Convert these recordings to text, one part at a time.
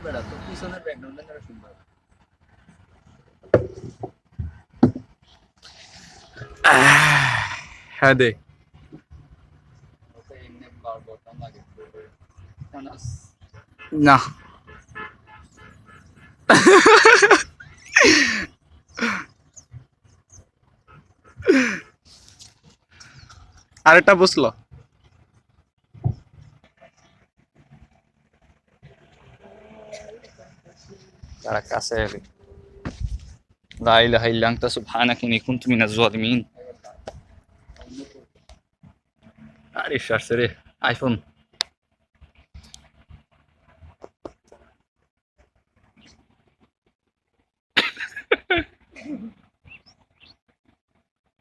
বেড়া তো পিছনের ব্যাকগ্রাউন্ডটা কেন সুন্দর। হ্যাঁ দে। ওকে এমনি বার করতাম লাগে ফানাস। না আরেকটা বুঝলো। তারা কাছে এলে লা ইলাহা ইল্লা আনতা সুবহানাকা ইন্নী কুনতু মিনাজ জালিমিন। আরে সারছে রে আইফোন।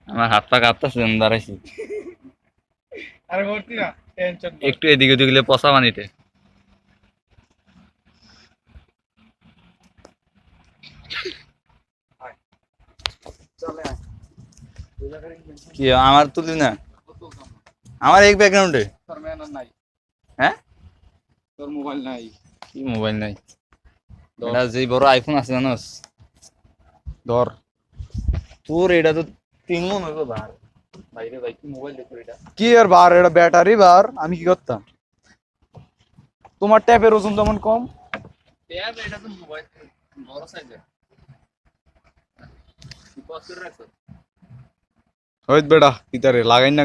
আমার হাত পা কাঁপতাছে আমি দাঁড়াইছি। আরে ভর্তি না টেনশন একটু এদিকে ওদিকে গেলে পচা পানিতে। চলে আয় কি আমার তুলি না আমার এক ব্যাকগ্রাউন্ডে। তোর ম্যান নাই, হ্যাঁ তোর মোবাইল নাই। কি মোবাইল নাই? এটা যেই বড় আইফোন আছে জানোস ধর তোর এটা তো 3 মন হইব বার। বাইরে ভাই কি মোবাইল দেখো এটা। কি আর বার এটা ব্যাটারি বার আমি কি করতাম তোমার ট্যাপের ওজন তেমন কম ট্যাব এটা তো মোবাইল বড় সাইজের। কি পজ করে রাখছো? হইত বেটা ইতারে লাগাই না